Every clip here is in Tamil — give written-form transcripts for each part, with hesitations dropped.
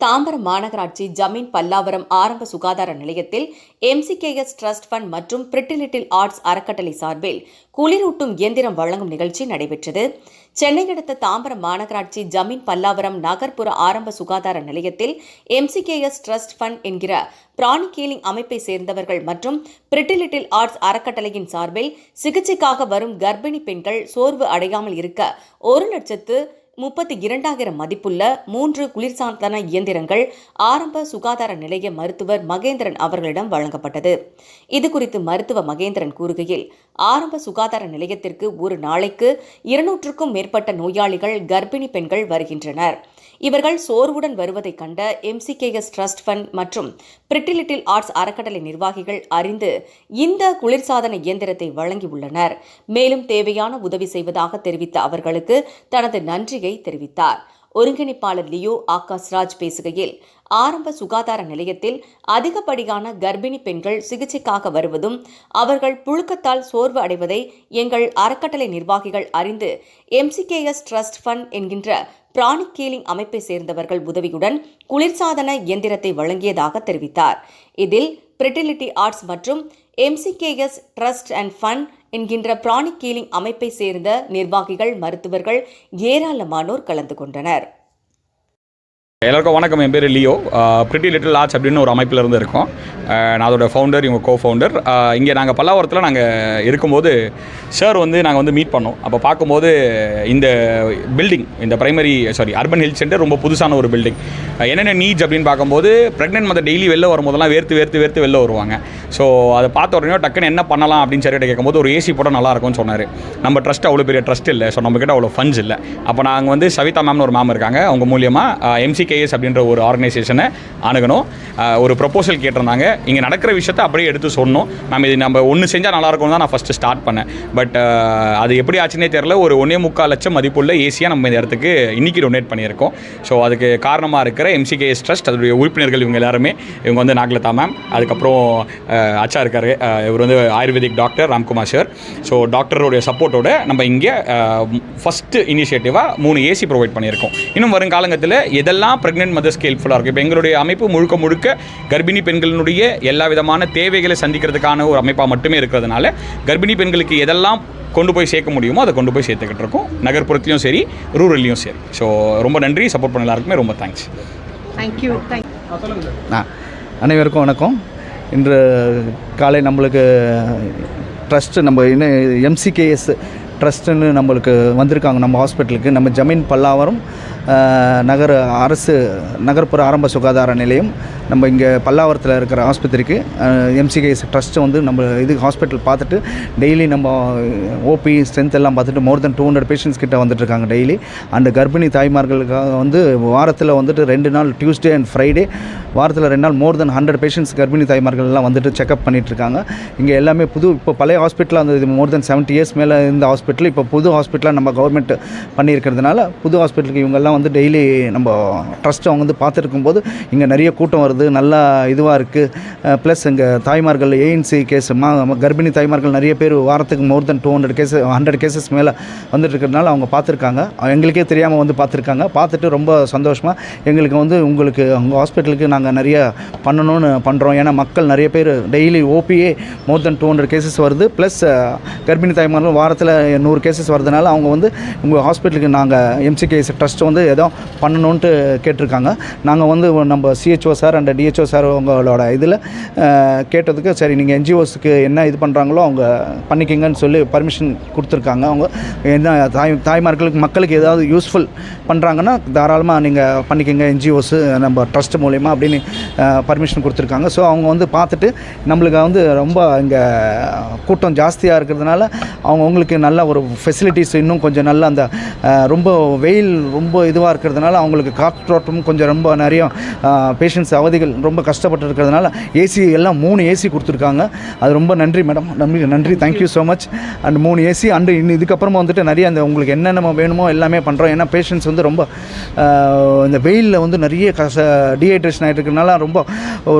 தாம்பரம் மாநகராட்சி ஜமீன் பல்லாவரம் ஆரம்ப சுகாதார நிலையத்தில் எம்சிகேஎஸ் ட்ரஸ்ட் ஃபண்ட் மற்றும் பிரிட்டி லிட்டில் ஆர்ட்ஸ் அறக்கட்டளை சார்பில் குளிரூட்டும் இயந்திரம் வழங்கும் நிகழ்ச்சி நடைபெற்றது. சென்னை அடுத்த தாம்பரம் மாநகராட்சி ஜமீன் பல்லாவரம் நகர்ப்புற ஆரம்ப சுகாதார நிலையத்தில் எம்சிகேஎஸ் ட்ரஸ்ட் ஃபண்ட் என்கிற பிராணி கீலிங் அமைப்பை சேர்ந்தவர்கள் மற்றும் பிரிட்டி லிட்டில் ஆர்ட்ஸ் அறக்கட்டளையின் சார்பில் சிகிச்சைக்காக வரும் கர்ப்பிணி பெண்கள் சோர்வு அடையாமல் இருக்க 1,32,000 மதிப்புள்ள 3 குளிர்சாதன இயந்திரங்கள் ஆரம்ப சுகாதார நிலைய மருத்துவர் மகேந்திரன் அவர்களிடம் வழங்கப்பட்டது. இதுகுறித்து மருத்துவ மகேந்திரன் கூறுகையில், ஆரம்ப சுகாதார நிலையத்திற்கு ஒரு நாளைக்கு 200க்கும் மேற்பட்ட நோயாளிகள் கர்ப்பிணி பெண்கள் வருகின்றனர். இவர்கள் சோர்வுடன் வருவதைக் கண்ட எம்சிகேஎஸ் ட்ரஸ்ட் ஃபண்ட் மற்றும் பிரிட்டி லிட்டில் ஆர்ட்ஸ் அறக்கட்டளை நிர்வாகிகள் அறிந்து இந்த குளிர்சாதன இயந்திரத்தை வழங்கியுள்ளனர். மேலும் தேவையான உதவி செய்வதாக தெரிவித்த அவர்களுக்கு தனது நன்றியை தெரிவித்தார். ஒருங்கிணைப்பாளர் லியோ ஆகாஷ்ராஜ் பேசுகையில், ஆரம்ப சுகாதார நிலையத்தில் அதிகப்படியான கர்ப்பிணி பெண்கள் சிகிச்சைக்காக வருவதும் அவர்கள் புழுக்கத்தால் சோர்வு அடைவதை எங்கள் அறக்கட்டளை நிர்வாகிகள் அறிந்து எம்சிகேஎஸ் ட்ரஸ்ட் ஃபண்ட் என்கின்ற பிராணி கீலிங் அமைப்பை சேர்ந்தவர்கள் உதவியுடன் குளிர்சாதன இயந்திரத்தை வழங்கியதாக தெரிவித்தார். இதில் பிரிட்டி லிட்டில் ஆர்ட்ஸ் மற்றும் எம்சிகேஎஸ் ட்ரஸ்ட் அண்ட் ஃபண்ட் என்கின்ற பிராணி கீலிங் அமைப்பை சேர்ந்த நிர்வாகிகள், மருத்துவர்கள் ஏராளமானோர் கலந்து கொண்டனர். எல்லாருக்கும் வணக்கம். என் பேர் லியோ. பிரிட்டி லிட்டில் ஆர்ட்ஸ் அப்படின்னு ஒரு அமைப்பில் இருந்து இருக்கோம். நான் அதோட ஃபவுண்டர், இவங்க கோ-ஃபவுண்டர். இங்கே நாங்கள் பல்லாவரத்தில் நாங்கள் இருக்கும்போது சார் நாங்கள் மீட் பண்ணோம். அப்போ பார்க்கும்போது இந்த பில்டிங், இந்த அர்பன் ஹெல்த் சென்டர் ரொம்ப புதுசான ஒரு பில்டிங். என்னென்ன நீட்ஸ் அப்படின்னு பார்க்கும்போது, ப்ரெக்னென்ட் மதர் டெய்லி வெளில வரும்போதெல்லாம் வேர்த்து வெளில வருவாங்க. ஸோ அதை பார்த்த உடனே டக்குன்னு என்ன பண்ணலாம் அப்படின்னு சரிகிட்ட கேட்கும்போது ஒரு ஏசி போட்டால் நல்லாயிருக்கும்னு சொன்னார். நம்ம ட்ரஸ்ட் அவ்வளோ பெரிய ட்ரஸ்ட் இல்லை, ஸோ நம்மக்கிட்ட அவ்வளோ ஃபண்ட்ஸ் இல்லை. அப்போ நாங்கள் சவிதா மேம்னு ஒரு மேம் இருக்காங்க, அவங்க மூலியமாக எம்சிகேஎஸ் அப்படின்ற ஒரு ஆர்கனைசேஷனை அணுகணும். ஒரு ப்ரொப்போசல் கேட்டிருந்தாங்க. இங்கே நடக்கிற விஷயத்தை அப்படியே எடுத்து சொன்னோம். நம்ம ஒன்று செஞ்சால் நல்லாயிருக்கும் தான் நான் ஃபஸ்ட்டு ஸ்டார்ட் பண்ணேன். பட் அது எப்படி ஆச்சுன்னே தெரில. ஒரு 1.25 லட்சம் மதிப்புள்ள ஏசியாக நம்ம இந்த இடத்துக்கு இன்றைக்கி டொனேட் பண்ணியிருக்கோம். ஸோ அதுக்கு காரணமாக இருக்கிற எம்சிகேஎஸ் ட்ரஸ்ட், அதோடைய உறுப்பினர்கள் இவங்க எல்லாருமே. இவங்க நாகலதா மேம், அதுக்கப்புறம் அச்சா இருக்கார், இவர் Ayurvedic doctor Ramkumar sir. So டாக்டருடைய சப்போர்ட்டோட நம்ம இங்கே ஃபஸ்ட்டு இனிஷியேட்டிவாக 3 ஏசி ப்ரொவைட் பண்ணியிருக்கோம். இன்னும் வரும் காலங்கத்தில் எதெல்லாம் ப்ரெக்னென்ட் மதர்ஸ்க்கு ஹெல்ப்ஃபுல்லாக இருக்கும். இப்போ எங்களுடைய அமைப்பு முழுக்க கர்ப்பிணி பெண்களினுடைய எல்லா விதமான தேவைகளை சந்திக்கிறதுக்கான ஒரு அமைப்பாக மட்டுமே இருக்கிறதுனால, கர்ப்பிணி பெண்களுக்கு எதெல்லாம் கொண்டு போய் சேர்க்க முடியுமோ அதை கொண்டு போய் சேர்த்துக்கிட்டு இருக்கோம். நகர்ப்புறத்துலையும் சரி, ரூரல்லையும் சரி. ஸோ ரொம்ப நன்றி. சப்போர்ட் பண்ண எல்லாருக்குமே ரொம்ப தேங்க்ஸ். தேங்க்யூ. அனைவருக்கும் வணக்கம். இன்று காலை நம்மளுக்கு ட்ரஸ்ட்டு, நம்ம இன்னும் எம்சிகேஎஸ் ட்ரஸ்ட்டுன்னு நம்மளுக்கு வந்திருக்காங்க நம்ம ஹாஸ்பிட்டலுக்கு. நம்ம ஜமீன் பல்லாவரம் நகர்ப்புற ஆரம்ப சுகாதார நிலையம், நம்ம இங்கே பல்லாவரத்தில் இருக்கிற ஆஸ்பத்திரிக்கு எம்சிகேஎஸ் ட்ரஸ்ட்டு நம்ம இது ஹாஸ்பிட்டல் பார்த்துட்டு டெய்லி நம்ம ஓபி ஸ்ட்ரென்த் எல்லாம் பார்த்துட்டு more than 200 பேஷண்ட்ஸ் கிட்ட வந்துட்டுருக்காங்க டெய்லி. அண்டு கர்ப்பிணி தாய்மார்களுக்காக வாரத்தில் 2 நாள், டியூஸ்டே அண்ட் ஃப்ரைடே, வாரத்தில் 2 நாள் more than 100 பேஷண்ட்ஸ் கர்ப்பிணி தாய்மார்கள் எல்லாம் செக்அப் பண்ணிகிட்ருக்காங்க. இங்கே எல்லாமே இப்போ பழைய ஹாஸ்பிட்டலாக இது more than 70 years மேலே இந்த ஹாஸ்பிட்டல் இப்போ புது ஹாஸ்பிட்டலாக நம்ம கவர்மெண்ட் பண்ணியிருக்கிறதுனால புது ஹாஸ்பிட்டலுக்கு இவங்கெல்லாம் டெய்லி நம்ம ட்ரஸ்ட் அவங்க பார்த்துருக்கும்போது இங்கே நிறைய கூட்டம் வருது, நல்லா இதுவாக இருக்குது. ப்ளஸ் இங்கே தாய்மார்கள் ஏஎன்சி கேஸ், கர்ப்பிணி தாய்மார்கள் நிறைய பேர் வாரத்துக்கு more than 100 கேசஸ் மேலே வந்துட்டுருக்கிறதுனால அவங்க பார்த்துருக்காங்க. எங்களுக்கே தெரியாமல் பார்த்துருக்காங்க. பார்த்துட்டு ரொம்ப சந்தோஷமாக எங்களுக்கு உங்களுக்கு உங்கள் ஹாஸ்பிட்டலுக்கு நாங்கள் நிறைய பண்ணணும்னு பண்ணுறோம். ஏன்னா மக்கள் நிறைய பேர் டெய்லி ஓபியே more than 200 கேசஸ் வருது. ப்ளஸ் கர்ப்பிணி தாய்மார்கள் வாரத்தில் 100 கேசஸ் வருதுனால அவங்க உங்கள் ஹாஸ்பிட்டலுக்கு நாங்கள் எம்சிகேஎஸ் ட்ரஸ்ட் ஏதோ பண்ணணுன்ட்டு கேட்டிருக்காங்க. நாங்கள் நம்ம CHO sir and DHO sir அவங்களோட இதில் கேட்டதுக்கு, சரி நீங்கள் என்ஜிஓஸுக்கு என்ன இது பண்ணுறாங்களோ அவங்க பண்ணிக்கிங்கன்னு சொல்லி பர்மிஷன் கொடுத்துருக்காங்க. அவங்க என்ன தாய்மார்களுக்கு மக்களுக்கு ஏதாவது யூஸ்ஃபுல் பண்ணுறாங்கன்னா தாராளமாக நீங்கள் பண்ணிக்கிங்க என்ஜிஓஸு நம்ம ட்ரஸ்ட் மூலயமா அப்படின்னு பர்மிஷன் கொடுத்துருக்காங்க. ஸோ அவங்க பார்த்துட்டு நம்மளுக்கு ரொம்ப இங்கே கூட்டம் ஜாஸ்தியாக இருக்கிறதுனால அவங்களுக்கு நல்ல ஒரு ஃபெசிலிட்டிஸ் இன்னும் கொஞ்சம் நல்லா அந்த ரொம்ப வெயில் ரொம்ப இதுவாக இருக்கிறதுனால அவங்களுக்கு காற்றோட்டமும் கொஞ்சம் ரொம்ப நிறைய பேஷண்ட்ஸ் வியாதிகள் ரொம்ப கஷ்டப்பட்டு இருக்கிறதுனால ஏசி எல்லாம் 3 ஏசி கொடுத்துருக்காங்க. அது ரொம்ப நன்றி மேடம், நன்றி thank you so much. And 3 AC and இதுக்கப்புறமா வந்துட்டு நிறைய அந்த உங்களுக்கு என்னென்ன வேணுமோ எல்லாமே பண்ணுறோம். ஏன்னா பேஷண்ட்ஸ் வந்து ரொம்ப இந்த வெயிலில் வந்து நிறைய டீஹைட்ரேஷன் ஆகிட்டு இருக்கிறதுனால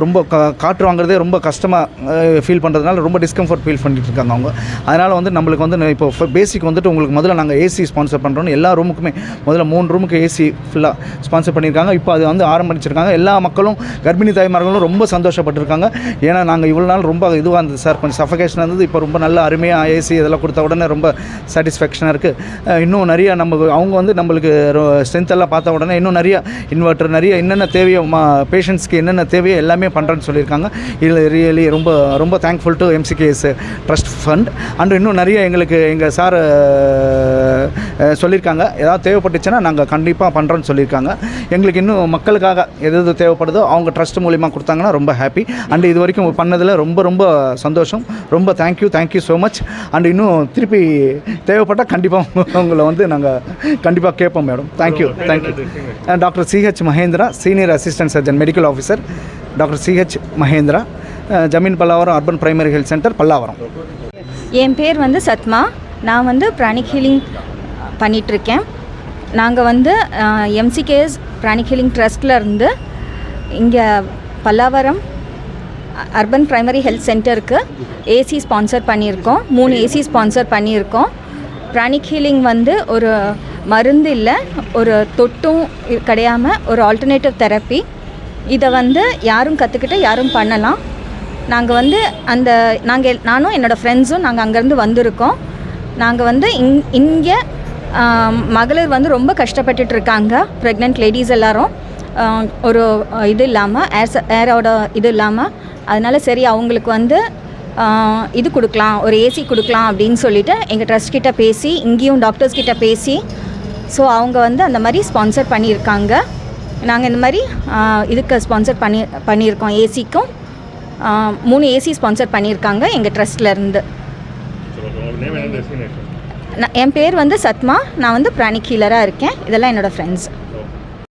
ரொம்ப காற்று வாங்குறதே ரொம்ப கஷ்டமாக ஃபீல் பண்ணுறதுனால ரொம்ப டிஸ்கம்ஃபர்ட் ஃபீல் பண்ணிட்டு இருக்காங்க அவங்க. அதனால் வந்து நம்மளுக்கு வந்து இப்போ பேசிக் வந்துட்டு உங்களுக்கு முதல்ல நாங்கள் ஏசி ஸ்பான்சர் பண்ணுறோன்னு எல்லா ரூமுக்குமே முதல்ல 3 ரூமுக்கு ஏசி ஃபுல்லாக ஸ்பான்சர் பண்ணியிருக்காங்க. இப்போ அது வந்து ஆரம்பிச்சிருக்காங்க. எல்லா மக்களும் கர்ப்பிணி தாய்மார்களும் ரொம்ப சந்தோஷப்பட்டிருக்காங்க. ஏன்னா நாங்கள் இவ்வளோ நாள் ரொம்ப இதுவாக இருந்தது சார், கொஞ்சம் சஃபகேஷன் இருந்தது. இப்போ ரொம்ப நல்ல அருமையாக ஏசி இதெல்லாம் கொடுத்த உடனே ரொம்ப சாட்டிஸ்ஃபேக்ஷனாக இருக்குது. இன்னும் நிறைய அவங்க வந்து நம்மளுக்கு ஸ்ட்ரென்த் எல்லாம் பார்த்த உடனே இன்னும் நிறைய இன்வெர்ட்டர் நிறைய என்னென்ன தேவையோ பேஷண்ட்ஸ்க்கு என்னென்ன தேவையோ எல்லாமே பண்ணுறேன்னு சொல்லியிருக்காங்க. இதில் ரியலி ரொம்ப ரொம்ப thankful to MCKS trust fund. And இன்னும் நிறைய எங்களுக்கு எங்கள் சார் சொல்லியிருக்காங்க, ஏதாவது தேவைப்பட்டுச்சுன்னா நாங்கள் கண்டிப்பாக பண்ணுறோன்னு சொல்லியிருக்காங்க. எங்களுக்கு இன்னும் மக்களுக்காக எது தேவைப்படுதோ அவங்க ட்ரஸ்ட் மூலிமா கொடுத்தாங்கன்னா ரொம்ப ஹாப்பி. அண்ட் இது வரைக்கும் பண்ணதில் ரொம்ப ரொம்ப சந்தோஷம். ரொம்ப தேங்க்யூ ஸோ மச். அண்ட் இன்னும் திருப்பி தேவைப்பட்டால் கண்டிப்பாக உங்களை வந்து நாங்கள் கண்டிப்பாக கேட்போம் madam. Thank you. Doctor CH Mahendra, senior assistant surgeon medical officer doctor CH Mahendra, Zamin Pallavaram urban primary health centre Pallavaram. என் பேர் வந்து சத்மா. நான் வந்து பிராணிக் ஹீலிங் பண்ணிகிட்ருக்கேன். நாங்கள் வந்து MCKS பிராணிக் ஹீலிங் ட்ரஸ்ட்டில் இருந்து இங்கே பல்லாவரம் அர்பன் பிரைமரி ஹெல்த் சென்டருக்கு ஏசி ஸ்பான்சர் பண்ணியிருக்கோம். 3 ஏசி ஸ்பான்சர் பண்ணியிருக்கோம். பிராணிக் ஹீலிங் வந்து ஒரு மருந்து இல்லை, ஒரு தொட்டும் கிடையாமல் ஒரு ஆல்டர்னேட்டிவ் தெரப்பி. இதை வந்து யாரும் கற்றுக்கிட்டு யாரும் பண்ணலாம். நாங்கள் வந்து நானும் என்னோடய ஃப்ரெண்ட்ஸும் நாங்கள் அங்கேருந்து வந்திருக்கோம். நாங்கள் வந்து இங்கே மகளிர் வந்து ரொம்ப கஷ்டப்பட்டுட்டு இருக்காங்க. ப்ரெக்னென்ட் லேடிஸ் எல்லாரும் ஒரு இது இல்லாமல் ஏரோட இது இல்லாமல், அதனால் சரி அவங்களுக்கு வந்து இது கொடுக்கலாம், ஒரு ஏசி கொடுக்கலாம் அப்படின்னு சொல்லிட்டு எங்கள் ட்ரஸ்ட் கிட்ட பேசி, இங்கேயும் டாக்டர்ஸ் கிட்ட பேசி, ஸோ அவங்க வந்து அந்த மாதிரி ஸ்பான்சர் பண்ணியிருக்காங்க. நாங்கள் இந்த மாதிரி இதுக்கு ஸ்பான்சர் பண்ணியிருக்கோம். ஏசிக்கும் 3 ஏசி ஸ்பான்சர் பண்ணியிருக்காங்க எங்கள் ட்ரஸ்ட்லேருந்து. என் பேர் வந்து சத்மா. நான் வந்து பிராணிக் ஹீலராக இருக்கேன். இதெல்லாம் என்னோடய ஃப்ரெண்ட்ஸ்.